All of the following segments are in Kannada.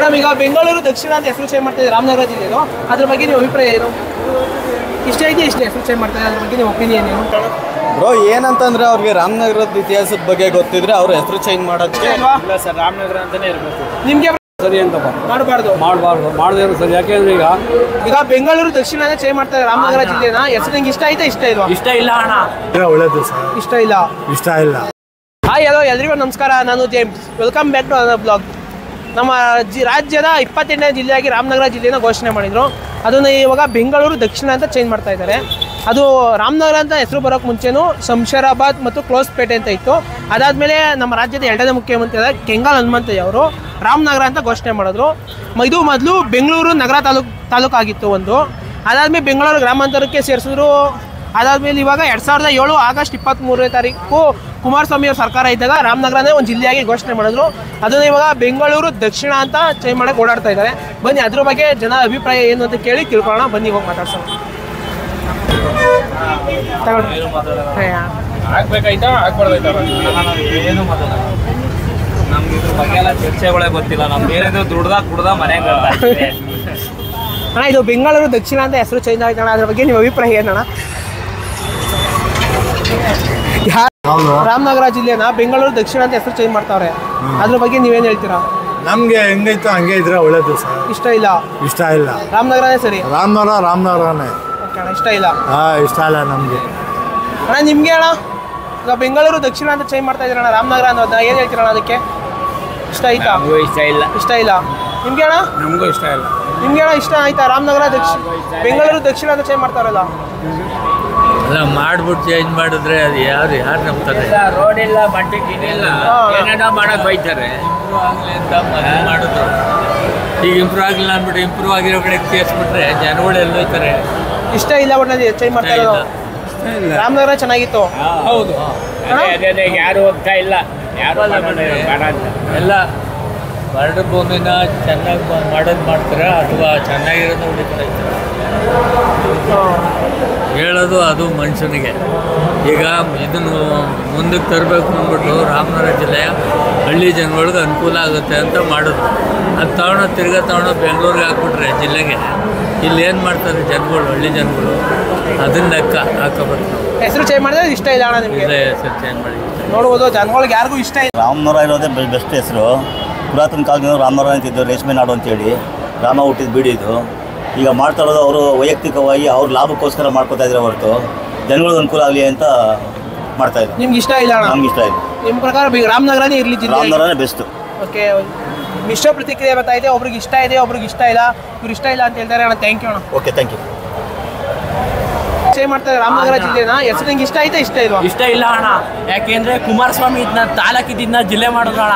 ಮೇಡಮ್, ಈಗ ಬೆಂಗಳೂರು ದಕ್ಷಿಣ ಅಂತ ಹೆಸರು ಚೇಂಜ್ ಮಾಡ್ತಾ ಇದೆ ರಾಮನಗರ ಜಿಲ್ಲೆದು, ಅದ್ರ ಬಗ್ಗೆ ನೀವು ಅಭಿಪ್ರಾಯ ಏನು? ಇಷ್ಟೇ ಹೆಸರು ಚೇಂಜ್ ಮಾಡ್ತಾ ಇದೆ, ಅದ್ರ ಬಗ್ಗೆ ನೀವು ಒಪಿನಿಯನ್ ಏನು? ಬ್ರೋ, ಏನಂತಂದ್ರೆ ಅವ್ರಿಗೆ ರಾಮನಗರದ ಇತಿಹಾಸದ ಬಗ್ಗೆ ಗೊತ್ತಿದ್ರೆ ಅವ್ರ ಹೆಸರು ಚೇಂಜ್ ಮಾಡೋದಕ್ಕೆ ಇಲ್ಲ ಸರ್, ರಾಮನಗರ ಅಂತಾನೆ ಇರಬೇಕು. ನಿಮ್ಗೆ ಸರಿ ಅಂತಪ್ಪ, ಮಾಡಬಾರ್ದು ಮಾಡದೇ ಸರಿ. ಯಾಕೆಂದ್ರೆ ಈಗ ಬೆಂಗಳೂರು ದಕ್ಷಿಣ ಅಂತ ಚೇಂಜ್ ಮಾಡ್ತಾ ಇದೆ ರಾಮನಗರ ಜಿಲ್ಲೆನ, ಹೆಸರು ನಿಂಗೆ ಇಷ್ಟ ಆಯ್ತಾ ಇಷ್ಟ ಇಲ್ವಾ? ಇಷ್ಟ ಇಲ್ಲ ಅಣ್ಣ. ಒಳ್ಳೇದು ಸರ್, ಇಷ್ಟ ಇಲ್ಲ. ಹಾಯ್, ಹಲೋ ಎಲ್ರಿಗೂ ನಮಸ್ಕಾರ, ನಾನು James. Welcome back to our blog. ನಮ್ಮ ರಾಜ್ಯದ 28ನೇ ಜಿಲ್ಲೆಯಾಗಿ ರಾಮನಗರ ಜಿಲ್ಲೆನ ಘೋಷಣೆ ಮಾಡಿದರು. ಅದನ್ನು ಇವಾಗ ಬೆಂಗಳೂರು ದಕ್ಷಿಣ ಅಂತ ಚೇಂಜ್ ಮಾಡ್ತಾ ಇದ್ದಾರೆ. ಅದು ರಾಮನಗರ ಅಂತ ಹೆಸರು ಬರೋಕ್ಕೆ ಮುಂಚೆನೂ ಶಂಷಾರಾಬಾದ್ ಮತ್ತು ಕ್ಲೋಸ್ಪೇಟೆ ಅಂತ ಇತ್ತು. ಅದಾದಮೇಲೆ ನಮ್ಮ ರಾಜ್ಯದ 2ನೇ ಮುಖ್ಯಮಂತ್ರಿ ಕೆಂಗಲ್ ಹನುಮಂತಯ್ಯ ಅವರು ರಾಮನಗರ ಅಂತ ಘೋಷಣೆ ಮಾಡಿದ್ರು. ಇದು ಮೊದಲು ಬೆಂಗಳೂರು ನಗರ ತಾಲೂಕಾಗಿತ್ತು ಒಂದು. ಅದಾದಮೇಲೆ ಬೆಂಗಳೂರು ಗ್ರಾಮಾಂತರಕ್ಕೆ ಸೇರಿಸಿದ್ರು. ಅದಾದಮೇಲೆ ಇವಾಗ 2007 ಆಗಸ್ಟ್ 23ನೇ ತಾರೀಕು ಕುಮಾರಸ್ವಾಮಿ ಅವ್ರ ಸರ್ಕಾರ ಇದ್ದಾಗ ರಾಮನಗರನೇ ಒಂದು ಜಿಲ್ಲೆಯಾಗಿ ಘೋಷಣೆ ಮಾಡಿದ್ರು. ಅದನ್ನು ಇವಾಗ ಬೆಂಗಳೂರು ದಕ್ಷಿಣ ಅಂತ ಚೇಂಜ್ ಮಾಡೋಕ್ಕೆ ಓಡಾಡ್ತಾ ಇದ್ದಾರೆ. ಬನ್ನಿ ಅದ್ರ ಬಗ್ಗೆ ಜನ ಅಭಿಪ್ರಾಯ ಏನು ಅಂತ ಕೇಳಿ ತಿಳ್ಕೊಳ್ಳೋಣ. ಬನ್ನಿ ಇವಾಗ ಮಾತಾಡ್ಸೋಣ. ನಮ್ಗೆ ಇದ್ರ ಬಗ್ಗೆ ಎಲ್ಲ ಚರ್ಚೆಗಳೇ ಗೊತ್ತಿಲ್ಲ. ನಮ್ಗೆ ಏನಿದ್ರು ದುಡ್ದ ಮನೆಗೆ ಅಣ್ಣ, ಇದು ಬೆಂಗಳೂರು ದಕ್ಷಿಣ ಅಂತ ಹೆಸರು ಚೇಂಜ್ ಆಯ್ತಣ್ಣ, ಅದ್ರ ಬಗ್ಗೆ ನಿಮ್ಮ ಅಭಿಪ್ರಾಯ ಏನಣ್ಣ? ರಾಮನಗರ ಜಿಲ್ಲೆನ ಬೆಂಗಳೂರು ದಕ್ಷಿಣ ಅಂತ ಹೆಸರು ಚೇಂಜ್ ಮಾಡ್ತಾವ್ರೆ, ಅದ್ರ ಬಗ್ಗೆ ನೀವೇನು ಹೇಳ್ತೀರಾ? ನಮ್ಗೆ ಹೆಂಗೈತೋ ಹಂಗೆ ಇದ್ರೆ ಒಳ್ಳೇದು ಸರ್. ಇಷ್ಟ ಇಲ್ಲ. ರಾಮನಗರನೇ ಸರಿ. ರಾಮನಗರನೇ ಇಷ್ಟ ಇಲ್ಲ. ಇಷ್ಟ ಇಲ್ಲ ನಮ್ಗೆ. ಅಣ್ಣ, ನಿಮ್ಗೆ ಅಣ್ಣ, ಈಗ ಬೆಂಗಳೂರು ದಕ್ಷಿಣ ಅಂತ ಚೇಂಜ್ ಮಾಡ್ತಾ ಇದ್ದೀರಣ್ಣ ರಾಮನಗರ ಅನ್ನೋದನ್ನ, ಏನು ಹೇಳ್ತೀರಣ್ಣ ಅದಕ್ಕೆ? ಇಷ್ಟ ಆಯ್ತಾ? ಇಷ್ಟ ಇಲ್ಲ. ನಿಮ್ಗೆ ಅಣ್ಣ? ನಮಗೂ ಇಷ್ಟ ಇಲ್ಲ. ನಿಮ್ಗೆ ಅಣ್ಣ ಇಷ್ಟ ಆಯ್ತಾ? ರಾಮನಗರ ಬೆಂಗಳೂರು ದಕ್ಷಿಣ ಅಂತ ಚೇಂಜ್ ಮಾಡ್ತಾರಲ್ಲ, ಎಲ್ಲ ಮಾಡ್ಬಿಟ್ಟು ಚೇಂಜ್ ಮಾಡಿದ್ರೆ ಅದು ಯಾರು ನಂಬ್ತಾರೆ? ರೋಡ್ ಇಲ್ಲ, ಬಟ್ಟೆ ಇಲ್ಲ, ಏನೇನೋ ಮಾಡಕ್ ಬೈತಾರೆ. ಆಗಲಿ ಅಂತ ಮಾಡಿದ್ರು. ಈಗ ಇಂಪ್ರೂವ್ ಆಗಿಲ್ಲ ಅಂದ್ಬಿಟ್ಟು ಇಂಪ್ರೂವ್ ಆಗಿರೋ ಕಡೆ ಸೇರಿಸ್ಬಿಟ್ರೆ ಜನಗಳು ಎಲ್ಲೋಯ್ತಾರೆ. ಇಷ್ಟ ಇಲ್ಲ ಒಟ್ಟಿನಲ್ಲಿ ಚೇಂಜ್ ಮಾಡ್ತಾ ಇರೋದು. ರಾಮನಗರ ಚೆನ್ನಾಗಿತ್ತು. ಹೌದು, ಅದೇ ಯಾರು ಹೋಗ್ತಾ ಇಲ್ಲ, ಯಾರು ಎಲ್ಲ ಬರಡು ಭೂಮಿನ ಚೆನ್ನಾಗಿ ಮಾಡ್ತಾರೆ ಅಥವಾ ಚೆನ್ನಾಗಿರೋದು ಹುಡುಕ್ತಾರೆ. ಹೇಳೋದು ಅದು ಮನುಷ್ಯನಿಗೆ. ಈಗ ಇದನ್ನು ಮುಂದಕ್ಕೆ ತರಬೇಕು ಅಂದ್ಬಿಟ್ಟು ರಾಮನಗರ ಜಿಲ್ಲೆಯ ಹಳ್ಳಿ ಜನಗಳಿಗೆ ಅನುಕೂಲ ಆಗುತ್ತೆ ಅಂತ ಮಾಡಿದ್ರು. ಅದು ತಿರ್ಗಾ ಬೆಂಗಳೂರಿಗೆ ಹಾಕ್ಬಿಟ್ರೆ ಜಿಲ್ಲೆಗೆ, ಇಲ್ಲಿ ಏನು ಮಾಡ್ತಾರೆ ಜನಗಳು, ಹಳ್ಳಿ ಜನಗಳು, ಅದನ್ನ ಲೆಕ್ಕ ಹಾಕೋಬೇಕು. ಹೆಸರು ಚೇಂಜ್ ಮಾಡಿದ್ರೆ ಇಷ್ಟ ಇಲ್ಲ ಅಣ್ಣ ನಿಮಗೆ? ಹೆಸರು ಚೇಂಜ್ ಮಾಡಿ ನೋಡ್ಬೋದು, ಜನಗಳಿಗೆ ಯಾರಿಗೂ ಇಷ್ಟ ಇಲ್ಲ. ರಾಮನಗರ ಇರೋದೇ ಬೆಸ್ಟ್ ಹೆಸರು. ಪುರಾತನ ಕಾಲದಿಂದ ರಾಮನಗರ ಅಂತಿದ್ದು ರೇಷ್ಮೆ ನಾಡು ಅಂತೇಳಿ ರಾಮ ಹುಟ್ಟಿದ ಬಿಡಿ ಇದು. ಈಗ ಮಾಡ್ತಾ ಇರೋದು ಅವರು ವೈಯಕ್ತಿಕವಾಗಿ ಅವ್ರ ಲಾಭಕ್ಕೋಸ್ಕರ ಮಾಡ್ಕೋತಾ ಇದ್ರೆ ಹೊರತು ಜನಗಳಿಗೆ ಅನುಕೂಲ ಆಗಲಿ ಅಂತ ಮಾಡ್ತಾ ಇದ್ದಾರೆ. ನಿಮ್ಗೆ ಇಷ್ಟ ಇಲ್ಲ ಅಣ್ಣ? ನಮ್ಗೆ ಇಷ್ಟ ಇಲ್ಲ. ನಿಮ್ಮ ಪ್ರಕಾರ ರಾಮನಗರನೇ ಇರಲಿ ಜಿಲ್ಲೆ? ರಾಮನಗರನೇ ಬೆಸ್ಟ್. ಓಕೆ, ಮಿಶ್ರ ಪ್ರತಿಕ್ರಿಯೆ ಬರ್ತಾ ಇದೆ. ಒಬ್ರಿಗೆ ಇಷ್ಟ ಇದೆ, ಒಬ್ರಿಗೆ ಇಷ್ಟ ಇಲ್ಲ. ಇವ್ರು ಇಷ್ಟ ಇಲ್ಲ ಅಂತ ಹೇಳ್ತಾರೆ ಅಣ್ಣ. ಥ್ಯಾಂಕ್ ಯು ಅಣ್ಣ. Okay, thank you. ಚೇಂಜ್ ಮಾಡ್ತಾರೆ ರಾಮನಗರ ಜಿಲ್ಲೆನ, ಹೆಸರು ನಿಂಗೆ ಇಷ್ಟ ಆಯ್ತಾ ಇಷ್ಟ ಇಲ್ವಾ? ಇಷ್ಟ ಇಲ್ಲ ಅಣ್ಣ. ಯಾಕೆಂದ್ರೆ ಕುಮಾರಸ್ವಾಮಿ ಇದನ್ನ ತಾಲೂಕಿದ್ನ ಜಿಲ್ಲೆ ಮಾಡಿದ್ರು ಅಣ್ಣ.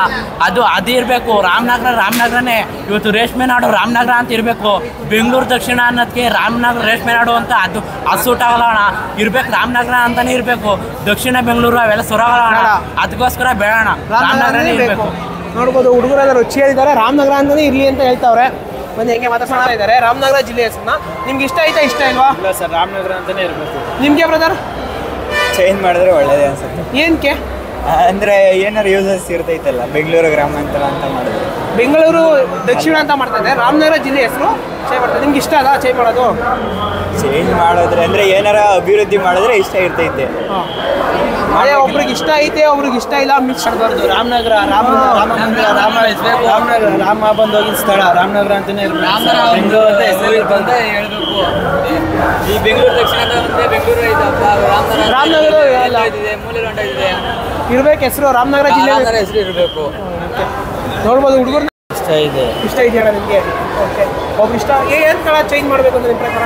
ಅದೇ ಇರಬೇಕು. ರಾಮನಗರನೇ ಇವತ್ತು ರೇಷ್ಮೆ ನಾಡು ರಾಮನಗರ ಅಂತ ಇರಬೇಕು. ಬೆಂಗಳೂರು ದಕ್ಷಿಣ ಅನ್ನೋದಕ್ಕೆ ರಾಮನಗರ ರೇಷ್ಮೆ ನಾಡು ಅಂತ ಅದು ಸೂಟ್ ಆಗಲ್ಲ ಅಣ್ಣ. ಇರ್ಬೇಕು ರಾಮನಗರ ಅಂತಾನೆ ಇರಬೇಕು. ದಕ್ಷಿಣ ಬೆಂಗಳೂರು ಅವೆಲ್ಲ ಸೊರಗಲ್ಲ ಅಣ್ಣ. ಅದಕ್ಕೋಸ್ಕರ ಬೇಡ ಅಣ್ಣ, ರಾಮನಗರನೇ ಇರಬೇಕು. ನೋಡ್ಬೋದು, ಹುಡುಗರೆಲ್ಲ ರುಚಿಯಾಗಿದ್ದಾರೆ. ರಾಮನಗರ ಅಂತಾನೆ ಇರಲಿ ಅಂತ ಹೇಳ್ತಾವ್ರೆ. ಬನ್ನಿ ಹೆಂಗೆ ಮಾತಾಡ್ಸೋಣ ಇದ್ದಾರೆ. ರಾಮನಗರ ಜಿಲ್ಲೆ ಹೆಸರನ್ನ ನಿಮ್ಗೆ ಇಷ್ಟ ಆಯ್ತಾ ಇಷ್ಟ ಇಲ್ವಾ? ಇಲ್ಲ ಸರ್, ರಾಮನಗರ ಅಂತಾನೆ ಇರಬೇಕು. ನಿಮ್ಗೆ ಬ್ರದರ್? ಚೇಂಜ್ ಮಾಡಿದ್ರೆ ಒಳ್ಳೇದೇ ಅನ್ಸುತ್ತೆ. ಏನಕ್ಕೆ? ಅಂದರೆ ಏನಾರು ಯೂಸಸ್ ಇರ್ತೈತಲ್ಲ, ಬೆಂಗಳೂರು ಗ್ರಾಮಾಂತರ ಅಂತ ಮಾಡಿದ್ರೆ. ಬೆಂಗಳೂರು ದಕ್ಷಿಣ ಅಂತ ಮಾಡ್ತಾ ಇದೆ, ರಾಮನಗರ ಜಿಲ್ಲೆ ಹೆಸರು ಚೇಂಜ್ ಮಾಡ್ತಾರೆ. ನಿಮ್ಗೆ ಇಷ್ಟ ಅಲ್ಲ ಚೇಂಜ್ ಮಾಡೋದು? ಚೇಂಜ್ ಮಾಡೋದ್ರೆ ಅಂದರೆ ಏನಾರ ಅಭಿವೃದ್ಧಿ ಮಾಡಿದ್ರೆ ಇಷ್ಟ ಇರ್ತೈತೆ. ಅದೇ ಒಬ್ರಿಗೆ ಇಷ್ಟ ಐತೆ, ಒಬ್ರಿಗೆ ಇಷ್ಟ ಇಲ್ಲ, ಮಿಕ್ಸ್ ಮಾಡಬಾರ್ದು. ರಾಮನಗರ ರಾಮ ಬಂದೋಗಿನ ಸ್ಥಳ ರಾಮನಗರ ಅಂತಾನೆ ಇರಬೇಕು. ಹೇಳ್ಬೇಕು. ಈ ಬೆಂಗಳೂರು ದಕ್ಷಿಣ ರಾಮನಗರ ಮೂಲೆಗಂಡ ಇದೆ, ಇರ್ಬೇಕು ಹೆಸರು. ರಾಮನಗರ ಜಿಲ್ಲೆ ಹೆಸರು ಇರಬೇಕು. ನೋಡ್ಬೋದು, ಹುಡುಗರು ಇಷ್ಟ ಇದೆಯಣ್ಣ ನಿಮಗೆ? ಓಕೆ, ಒಬ್ರು ಇಷ್ಟ ಏನು ಕಳ ಚೇಂಜ್ ಮಾಡಬೇಕು ಅಂತ ನಿಮ್ಮ ಪ್ರಕಾರ?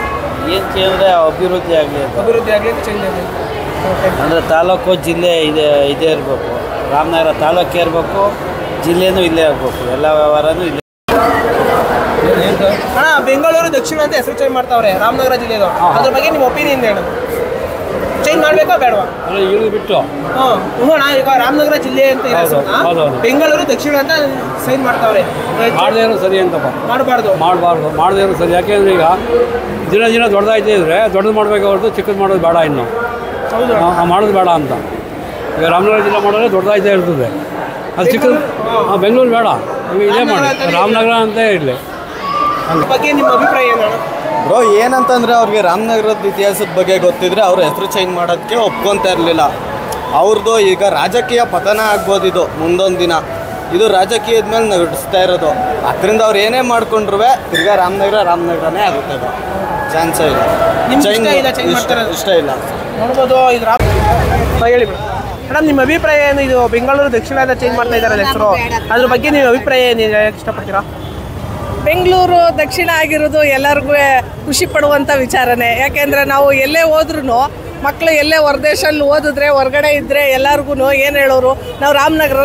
ಏನು ಚೇಂಜ್ ಅಭಿವೃದ್ಧಿ ಆಗಲಿ ಅಂತ ಚೇಂಜ್ ಆಗಲಿ. ಅಂದರೆ ತಾಲೂಕು ಜಿಲ್ಲೆ ಇದೇ ಇರಬೇಕು. ರಾಮನಗರ ತಾಲೂಕೇ ಇರಬೇಕು, ಜಿಲ್ಲೆನೂ ಇಲ್ಲೇ ಆಗಬೇಕು, ಎಲ್ಲ ವ್ಯವಹಾರನೂ ಇಲ್ಲೇ. ಅಣ್ಣ, ಬೆಂಗಳೂರು ದಕ್ಷಿಣ ಅಂತ ಹೆಸರು ಚೇಂಜ್ ಮಾಡ್ತಾವ್ರೆ ರಾಮನಗರ ಜಿಲ್ಲೆದು, ಅದ್ರ ಬಗ್ಗೆ ನಿಮ್ಮ ಒಪಿನಿಯನ್ ಏನು? ಚೇಂಜ್ ಮಾಡಬೇಕಾ ಬೇಡವಾ? ಬಿಟ್ಟು ಅಣ್ಣ, ಈಗ ರಾಮನಗರ ಜಿಲ್ಲೆ ಅಂತ ಬೆಂಗಳೂರು ದಕ್ಷಿಣ ಅಂತ ಸೈನ್ ಮಾಡ್ತಾವ್ರೆ. ಮಾಡದೇ ಇರೋ ಸರಿ ಅಂತಪ್ಪ. ಮಾಡಬಾರ್ದು. ಮಾಡದೇ ಇರೋ ಸರಿ. ಯಾಕೆಂದ್ರೆ ಈಗ ದಿನ ದೊಡ್ಡದಾಯ್ತಾ ಇದ್ರೆ ದೊಡ್ಡದು ಮಾಡಬೇಕು ಹೊರತು ಚಿಕ್ಕದು ಮಾಡೋದು ಬೇಡ. ಇನ್ನು ಮಾಡೋದು ಬೇಡ ಅಂತ. ಈಗ ರಾಮನಗರ ಜಿಲ್ಲೆ ಮಾಡಿದ್ರೆ ದೊಡ್ಡದಾಯ್ತಾ ಇರ್ತದೆ, ಅದು ಚಿಕ್ಕದು. ಬೆಂಗಳೂರು ಬೇಡ. ಇದೇ ಮಾಡಿ ರಾಮನಗರ ಅಂತ ಇರಲಿ. ಅದ್ರ ಬಗ್ಗೆ ನಿಮ್ಮ ಅಭಿಪ್ರಾಯ ಏನು? ಬ್ರೋ ಏನಂತಂದರೆ ಅವ್ರಿಗೆ ರಾಮನಗರದ ಇತಿಹಾಸದ ಬಗ್ಗೆ ಗೊತ್ತಿದ್ರೆ ಅವ್ರ ಹೆಸರು ಚೇಂಜ್ ಮಾಡೋದಕ್ಕೆ ಒಪ್ಕೊತಾ ಇರಲಿಲ್ಲ. ಅವ್ರದ್ದು ಈಗ ರಾಜಕೀಯ ಪತನ ಆಗ್ಬೋದು, ಇದು ಮುಂದೊಂದು ದಿನ ಇದು ರಾಜಕೀಯದ ಮೇಲೆ ನಡೆಸ್ತಾ ಇರೋದು. ಅದರಿಂದ ಅವ್ರು ಏನೇ ಮಾಡ್ಕೊಂಡ್ರು ತಿರ್ಗಾ ರಾಮನಗರನೇ ಆಗುತ್ತೆ. ಅದು ಚಾನ್ಸೇ ಇಲ್ಲ. ಇಷ್ಟ ಇಲ್ಲ ನೋಡ್ಬೋದು ಇದು ಹೇಳಿ ಮೇಡಮ್, ನಿಮ್ಮ ಅಭಿಪ್ರಾಯ ಏನು? ಇದು ಬೆಂಗಳೂರು ದಕ್ಷಿಣ ಅಂತ ಚೇಂಜ್ ಮಾಡ್ತಾ ಇದ್ದಾರಲ್ಲ ಹೆಸರು, ಅದ್ರ ಬಗ್ಗೆ ನೀವು ಅಭಿಪ್ರಾಯ ಏನು ಹೇಳಕ್ಕೆ ಇಷ್ಟಪಡ್ತೀರಾ? ಬೆಂಗಳೂರು ದಕ್ಷಿಣ ಆಗಿರೋದು ಎಲ್ಲರಿಗೂ ಖುಷಿ ಪಡುವಂಥ ವಿಚಾರನೇ. ಯಾಕೆಂದರೆ ನಾವು ಎಲ್ಲೇ ಹೋದ್ರೂ ಮಕ್ಕಳು ಎಲ್ಲೇ ಹೊರದೇಶಲ್ಲಿ ಓದಿದ್ರೆ ಹೊರಗಡೆ ಇದ್ದರೆ ಎಲ್ಲರಿಗೂ ಏನು ಹೇಳೋರು, ನಾವು ರಾಮನಗರ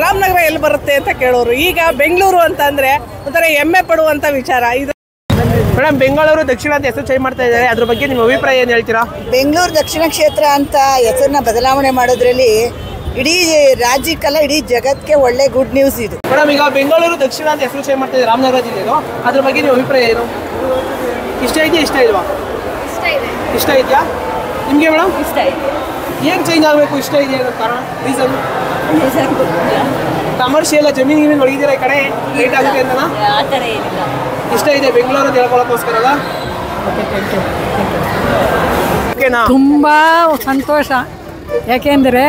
ಎಲ್ಲಿ ಬರುತ್ತೆ ಅಂತ ಕೇಳೋರು. ಈಗ ಬೆಂಗಳೂರು ಅಂತಂದರೆ ಒಂಥರ ಹೆಮ್ಮೆ ಪಡುವಂಥ ವಿಚಾರ ಇದು. ಮೇಡಮ್, ಬೆಂಗಳೂರು ದಕ್ಷಿಣ ಅಂತ ಹೆಸರು ಚೇಂಜ್ ಮಾಡ್ತಾ ಇದ್ದಾರೆ, ಅದ್ರ ಬಗ್ಗೆ ನಿಮ್ಮ ಅಭಿಪ್ರಾಯ ಏನು ಹೇಳ್ತೀರಾ? ಬೆಂಗಳೂರು ದಕ್ಷಿಣ ಕ್ಷೇತ್ರ ಅಂತ ಹೆಸರನ್ನ ಬದಲಾವಣೆ ಮಾಡೋದ್ರಲ್ಲಿ ಇಡೀ ರಾಜ್ಯಕ್ಕಲ್ಲ ಇಡೀ ಜಗತ್ತಿಗೆ ಒಳ್ಳೆ ಗುಡ್ ನ್ಯೂಸ್ ಇದು. ಮೇಡಮ್, ಈಗ ಬೆಂಗಳೂರು ದಕ್ಷಿಣ ಅಂತ ಹೆಸರು ಚೇಂಜ್ ಮಾಡ್ತಾ ಇದ್ದಾರೆ ರಾಮನಗರ ಜಿಲ್ಲೆದು, ಅದ್ರ ಬಗ್ಗೆ ನಿಮ್ಮ ಅಭಿಪ್ರಾಯ ಏನು? ಇಷ್ಟ ಇದೆಯಾ ಇಷ್ಟ ಇಲ್ವಾ? ಇಷ್ಟ ಇದೆಯಾ ನಿಮಗೆ ಮೇಡಮ್? ಇಷ್ಟ ಇದೆ. ಏನು ಚೇಂಜ್ ಆಗಬೇಕು ಇಷ್ಟ ಇದೆ ಅನ್ನೋ ಕಾರಣ ರೀಸನ್? ಕಮರ್ಷಿಯಲ್ ಜಮೀನು ಒಳಗಿದ್ದೀರಾ ಈ ಕಡೆ ಲೇಟ್ ಆಗುತ್ತೆ ಅಂತನಾ? ಆ ಥರ ಏನಿಲ್ಲ, ಇಷ್ಟ ಇದೆ ಬೆಂಗಳೂರು ಅಂತ ಹೇಳ್ಕೊಳ್ಳೋಕ್ಕೋಸ್ಕರ ಅಲ್ಲ? ಓಕೆನಾ? ತುಂಬ ಸಂತೋಷ. ಯಾಕೆಂದರೆ